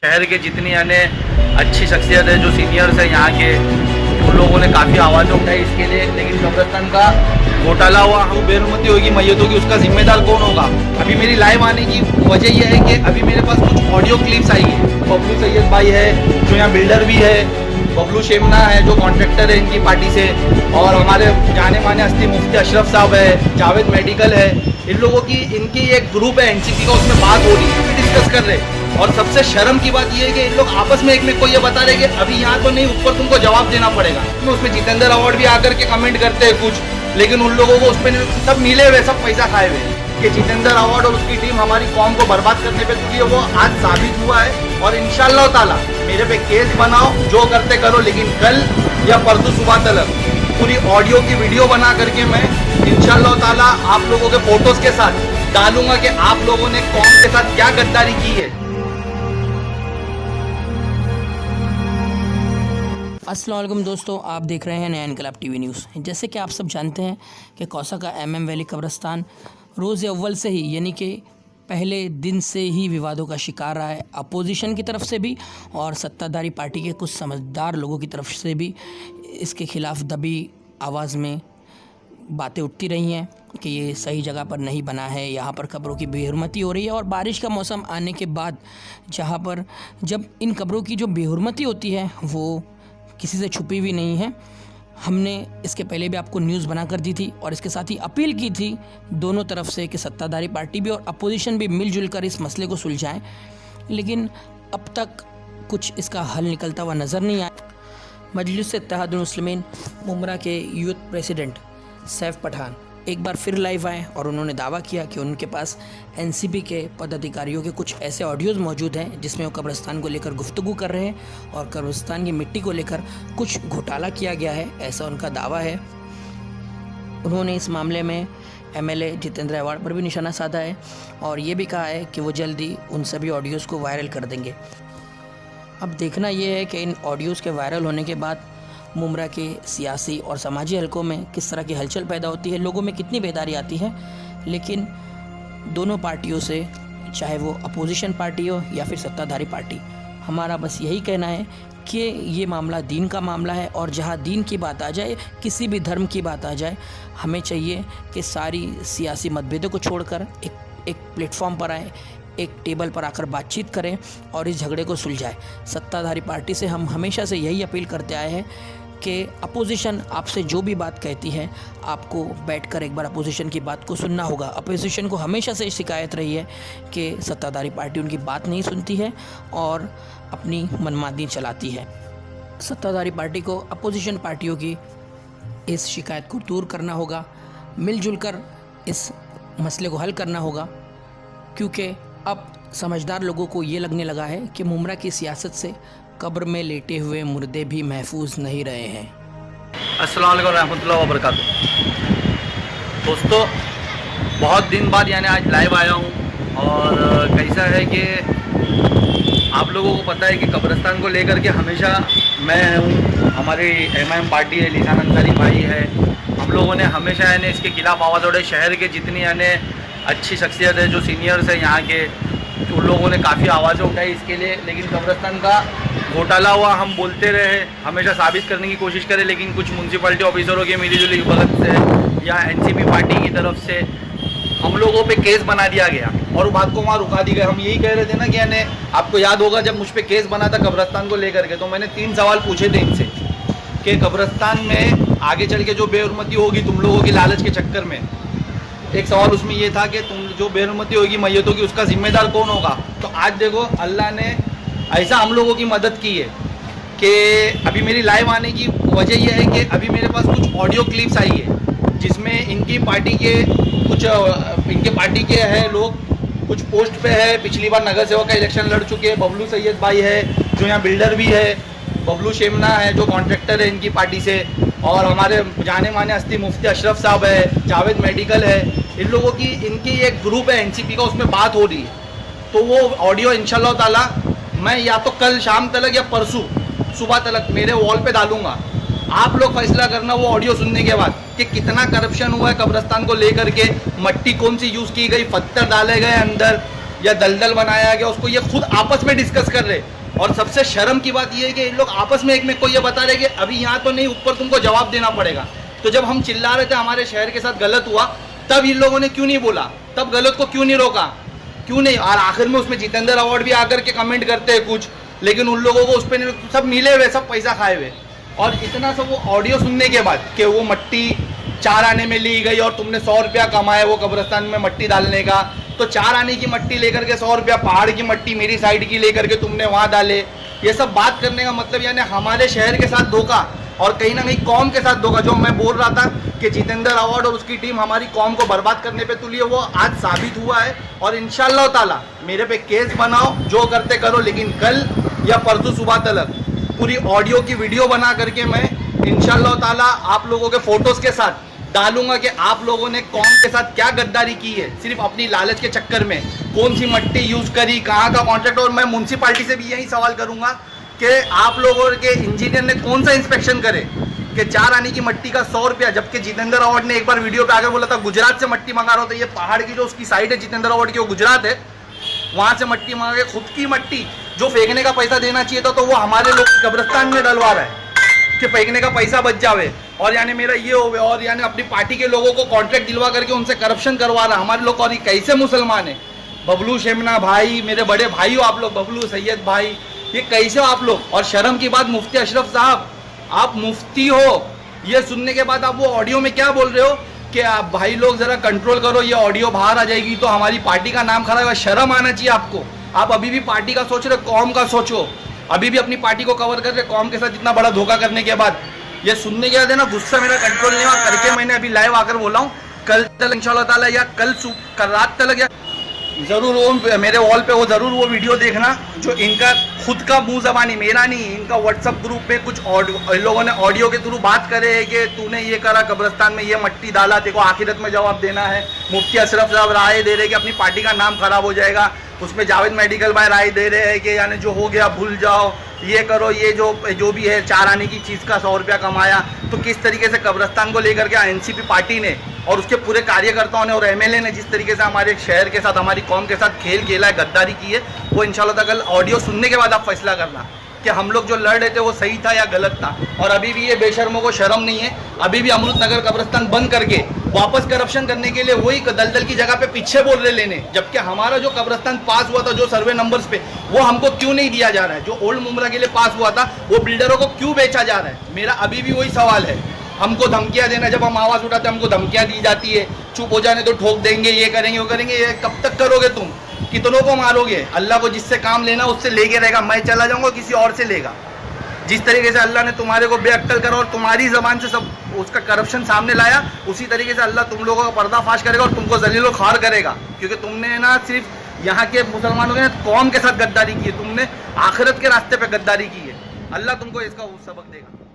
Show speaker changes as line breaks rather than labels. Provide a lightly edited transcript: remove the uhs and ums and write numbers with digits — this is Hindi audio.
शहर के जितनी यानी अच्छी शख्सियत है, जो सीनियर्स है यहाँ के, उन लोगों ने काफ़ी आवाज़ें उठाई इसके लिए। लेकिन कब्रिस्तान का घोटाला हुआ, हम बेरुमती होगी, मैयत होगी, उसका जिम्मेदार कौन होगा? अभी मेरी लाइव आने की वजह यह है कि अभी मेरे पास कुछ ऑडियो क्लिप्स आई है। बबलू सैयद भाई है जो यहाँ बिल्डर भी है, बबलू शेमना है जो कॉन्ट्रैक्टर है इनकी पार्टी से, और हमारे जाने माने हस्ती मुफ्ती अशरफ साहब है, जावेद मेडिकल है, इन लोगों की इनकी एक ग्रुप है एनसीपी का, उसमें बात हो रही है, डिस्कस कर रहे हैं। और सबसे शर्म की बात यह है कि इन लोग आपस में एक में को ये बता रहे कि अभी यहाँ तो नहीं, ऊपर तुमको जवाब देना पड़ेगा। उसमें जितेंद्र अवार्ड भी आकर के कमेंट करते हैं कुछ, लेकिन उन लोगों को उसमें सब मिले हुए, सब पैसा खाए हुए कि जितेंद्र अवार्ड और उसकी टीम हमारी कौम को बर्बाद करने पे तुली है। वो आज साबित हुआ है और इंशाअल्लाह ताला मेरे पे केस बनाओ, जो करते करो, लेकिन कल या परसों सुबह तक पूरी ऑडियो की वीडियो बना करके मैं इंशाअल्लाह ताला आप लोगों के फोटोज के साथ डालूंगा कि आप लोगों ने कौम के साथ क्या गद्दारी की है।
अस्सलाम वालेकुम दोस्तों, आप देख रहे हैं नया इनकलाब टीवी न्यूज़। जैसे कि आप सब जानते हैं कि कौसा का एमएम वैली कब्रिस्तान रोज़ अव्वल से ही, यानी कि पहले दिन से ही विवादों का शिकार रहा है। अपोजिशन की तरफ से भी और सत्ताधारी पार्टी के कुछ समझदार लोगों की तरफ से भी इसके ख़िलाफ़ दबी आवाज़ में बातें उठती रही हैं कि ये सही जगह पर नहीं बना है, यहाँ पर कब्रों की बेहुरमती हो रही है। और बारिश का मौसम आने के बाद जहाँ पर जब इन कब्रों की जो बेहुरमती होती है वो किसी से छुपी हुई नहीं है। हमने इसके पहले भी आपको न्यूज़ बना कर दी थी और इसके साथ ही अपील की थी दोनों तरफ से कि सत्ताधारी पार्टी भी और अपोजिशन भी मिलजुल कर इस मसले को सुलझाएं, लेकिन अब तक कुछ इसका हल निकलता हुआ नज़र नहीं आया। मजलिस इत्तेहादुल मुस्लिमीन मुमरा के यूथ प्रेसिडेंट सैफ पठान एक बार फिर लाइव आए और उन्होंने दावा किया कि उनके पास एनसीपी के पदाधिकारियों के कुछ ऐसे ऑडियोज़ मौजूद हैं जिसमें वो कब्रिस्तान को लेकर गुफ्तगू कर रहे हैं और कब्रिस्तान की मिट्टी को लेकर कुछ घोटाला किया गया है, ऐसा उनका दावा है। उन्होंने इस मामले में एमएलए जितेंद्र अवार्ड पर भी निशाना साधा है और ये भी कहा है कि वो जल्दी उन सभी ऑडियोज़ को वायरल कर देंगे। अब देखना ये है कि इन ऑडियोज़ के वायरल होने के बाद मुमरा के सियासी और समाजी हलकों में किस तरह की हलचल पैदा होती है, लोगों में कितनी बेदारी आती है। लेकिन दोनों पार्टियों से, चाहे वो अपोजिशन पार्टी हो या फिर सत्ताधारी पार्टी, हमारा बस यही कहना है कि ये मामला दीन का मामला है और जहाँ दीन की बात आ जाए, किसी भी धर्म की बात आ जाए, हमें चाहिए कि सारी सियासी मतभेदों को छोड़कर एक प्लेटफॉर्म पर आए, एक टेबल पर आकर बातचीत करें और इस झगड़े को सुलझाएं। सत्ताधारी पार्टी से हम हमेशा से यही अपील करते आए हैं कि अपोजिशन आपसे जो भी बात कहती है, आपको बैठकर एक बार अपोजिशन की बात को सुनना होगा। अपोजिशन को हमेशा से शिकायत रही है कि सत्ताधारी पार्टी उनकी बात नहीं सुनती है और अपनी मनमानी चलाती है। सत्ताधारी पार्टी को अपोजिशन पार्टियों की इस शिकायत को दूर करना होगा, मिलजुल कर इस मसले को हल करना होगा, क्योंकि अब समझदार लोगों को ये लगने लगा है कि मुमरा की सियासत से कब्र में लेटे हुए मुर्दे भी महफूज नहीं रहे हैं।
अस्सलाम वालेकुम रहमतुल्लाहि व बरकातुहू। दोस्तों, बहुत दिन बाद यानी आज लाइव आया हूँ और कैसा है कि आप लोगों को पता है कि कब्रिस्तान को लेकर के हमेशा मैं हूँ, हमारी एमआईएम पार्टी है, लिसान अंसारी भाई है, हम लोगों ने हमेशा यानी इसके खिलाफ आवाज़ उठाई। शहर के जितनी यानी अच्छी शख्सियत है, जो सीनियर्स है यहाँ के, उन लोगों ने काफ़ी आवाज़ें उठाई इसके लिए। लेकिन कब्रिस्तान का घोटाला हुआ, हम बोलते रहे, हमेशा साबित करने की कोशिश करें, लेकिन कुछ म्यूनसिपलिटी ऑफिसरों के मिलीजुली भगत से या एनसीपी पार्टी की तरफ से हम लोगों पे केस बना दिया गया और बात को वहाँ रुका दी गई। हम यही कह रहे थे ना कि यानी आपको याद होगा जब मुझ पर केस बना था कब्रिस्तान को लेकर के, तो मैंने 3 सवाल पूछे थे इनसे कि कब्रिस्तान में आगे चल के जो बेहुरमती होगी तुम लोगों की लालच के चक्कर में, एक सवाल उसमें ये था कि तुम जो बेहुरमती होगी, मैयत होगी, उसका जिम्मेदार कौन होगा। तो आज देखो अल्लाह ने ऐसा हम लोगों की मदद की है कि अभी मेरी लाइव आने की वजह यह है कि अभी मेरे पास कुछ ऑडियो क्लिप्स आई है जिसमें इनकी पार्टी के है लोग कुछ पोस्ट पे है। पिछली बार नगर सेवक का इलेक्शन लड़ चुके हैं, बबलू सैयद भाई है जो यहाँ बिल्डर भी है, बबलू शेमना है जो कॉन्ट्रैक्टर है इनकी पार्टी से, और हमारे जाने माने हस्ती मुफ्ती अशरफ साहब है, जावेद मेडिकल है, इन लोगों की इनकी एक ग्रुप है एनसीपी का, उसमें बात हो रही है। तो वो ऑडियो इंशाल्लाह ताला मैं या तो कल शाम तक या परसों सुबह तक मेरे वॉल पे डालूंगा। आप लोग फैसला करना वो ऑडियो सुनने के बाद कि कितना करप्शन हुआ है कब्रिस्तान को लेकर के, मट्टी कौन सी यूज़ की गई, पत्थर डाले गए अंदर या दलदल बनाया गया उसको ये खुद आपस में डिस्कस कर रहे। और सबसे शर्म की बात ये है कि इन लोग आपस में एक में को ये बता रहे कि अभी यहाँ तो नहीं, ऊपर तुमको जवाब देना पड़ेगा। तो जब हम चिल्ला रहे थे हमारे शहर के साथ गलत हुआ, तब इन लोगों ने क्यों नहीं बोला, तब गलत को क्यों नहीं रोका, क्यों नहीं। और आखिर में उसमें जितेंद्र अवार्ड भी आकर के कमेंट करते हैं कुछ, लेकिन उन लोगों को उस पर सब मिले हुए, सब पैसा खाए हुए। और इतना सब वो ऑडियो सुनने के बाद कि वो मट्टी 4 आने में ली गई और तुमने 100 रुपया कमाया वो कब्रिस्तान में मट्टी डालने का, तो 4 आने की मट्टी लेकर के 100 रुपया पहाड़ की मट्टी मेरी साइड की लेकर के तुमने वहाँ डाले। ये सब बात करने का मतलब यानी हमारे शहर के साथ धोखा और कहीं ना कहीं कौम के साथ धोखा। जो मैं बोल रहा था कि जितेंद्र अवार्ड और उसकी टीम हमारी कौम को बर्बाद करने पे तुली है, वो आज साबित हुआ है। और इंशाअल्लाह ताला मेरे पे केस बनाओ, जो करते करो, लेकिन कल या परसों सुबह तक पूरी ऑडियो की वीडियो बना करके मैं इंशाअल्लाह ताला आप लोगों के फोटोज के साथ डालूंगा कि आप लोगों ने कौम के साथ क्या गद्दारी की है, सिर्फ अपनी लालच के चक्कर में। कौन सी मट्टी यूज करी, कहाँ का कॉन्ट्रैक्ट। और मैं म्यूनसिपालिटी से भी यही सवाल करूंगा कि आप लोगों के इंजीनियर ने कौन सा इंस्पेक्शन करे कि 4 आने की मट्टी का 100 रुपया, जबकि जितेंद्र अवार्ड ने एक बार वीडियो पे आकर बोला था गुजरात से मट्टी मंगा रहा हूँ। तो ये पहाड़ की जो उसकी साइड है जितेंद्र अवार्ड की, वो गुजरात है, वहां से मट्टी मंगा के खुद की मट्टी जो फेंकने का पैसा देना चाहिए था, तो वो हमारे लोग कब्रिस्तान में डलवा रहा है कि फेंकने का पैसा बच जावे। और यानी मेरा ये हो गया, और यानी अपनी पार्टी के लोगों को कॉन्ट्रैक्ट दिलवा करके उनसे करप्शन करवा रहा है हमारे लोग। और ये कैसे मुसलमान है, बबलू शेमना भाई, मेरे बड़े भाई हो आप लोग, बबलू सैयद भाई, ये कैसे हो आप लोग। और शर्म की बात, मुफ्ती अशरफ साहब, आप मुफ्ती हो, ये सुनने के बाद आप वो ऑडियो में क्या बोल रहे हो कि आप भाई लोग जरा कंट्रोल करो, ये ऑडियो बाहर आ जाएगी तो हमारी पार्टी का नाम खराब होगा। शर्म आना चाहिए आपको। आप अभी भी पार्टी का सोच रहे, कौम का सोचो। अभी भी अपनी पार्टी को कवर कर रहे, कौम के साथ इतना बड़ा धोखा करने के बाद। ये सुनने के बाद है ना, गुस्सा मेरा कंट्रोल नहीं हुआ करके मैंने अभी लाइव आकर बोला हूँ, कल तक इंशाल्लाह ताला या कल रात तक या जरूर वो मेरे वॉल पे वो जरूर वो वीडियो देखना जो इनका खुद का मुंह जबानी, मेरा नहीं, इनका व्हाट्सअप ग्रुप में कुछ इन लोगों ने ऑडियो के थ्रू बात करे है कि तूने ये करा, कब्रिस्तान में ये मट्टी डाला, तेरे को आखिरत में जवाब देना है। मुफ्ती अशरफ साहब राय दे रहे कि अपनी पार्टी का नाम खराब हो जाएगा। उसमें जावेद मेडिकल भाई राय दे रहे हैं कि यानी जो हो गया भूल जाओ, ये करो, ये जो भी है 4 आने की चीज़ का 100 रुपया कमाया। तो किस तरीके से कब्रिस्तान को लेकर के एनसीपी पार्टी ने और उसके पूरे कार्यकर्ताओं ने और एमएलए ने जिस तरीके से हमारे शहर के साथ, हमारी कौम के साथ खेल खेला है, गद्दारी की है, वो इंशाल्लाह कल ऑडियो सुनने के बाद आप फैसला करना कि हम लोग जो लड़ रहे थे वो सही था या गलत था। और अभी भी ये बेशर्मों को शर्म नहीं है, अभी भी अमृत नगर कब्रिस्तान बंद करके वापस करप्शन करने के लिए वही दलदल की जगह पे पीछे बोल रहे लेने, जबकि हमारा जो कब्रिस्तान पास हुआ था जो सर्वे नंबर्स पे, वो हमको क्यों नहीं दिया जा रहा है। जो ओल्ड मुमरा के लिए पास हुआ था वो बिल्डरों को क्यों बेचा जा रहा है। मेरा अभी भी वही सवाल है। हमको धमकियां देना, जब हम आवाज़ उठाते हैं हमको धमकियां दी जाती है, चुप हो जाने तो ठोक देंगे, ये करेंगे वो करेंगे। ये कब तक करोगे तुम, कितनों को मारोगे। अल्लाह को जिससे काम लेना उससे लेके रहेगा, मैं चला जाऊंगा किसी और से लेगा। जिस तरीके से अल्लाह ने तुम्हारे को बेअक्ल करा और तुम्हारी ज़बान से सब उसका करप्शन सामने लाया, उसी तरीके से अल्लाह तुम लोगों का पर्दाफाश करेगा और तुमको जलीलो ख्वार करेगा। क्योंकि तुमने ना सिर्फ यहाँ के मुसलमानों के कौम के साथ गद्दारी की है, तुमने आखिरत के रास्ते पे गद्दारी की है। अल्लाह तुमको इसका सबक देगा।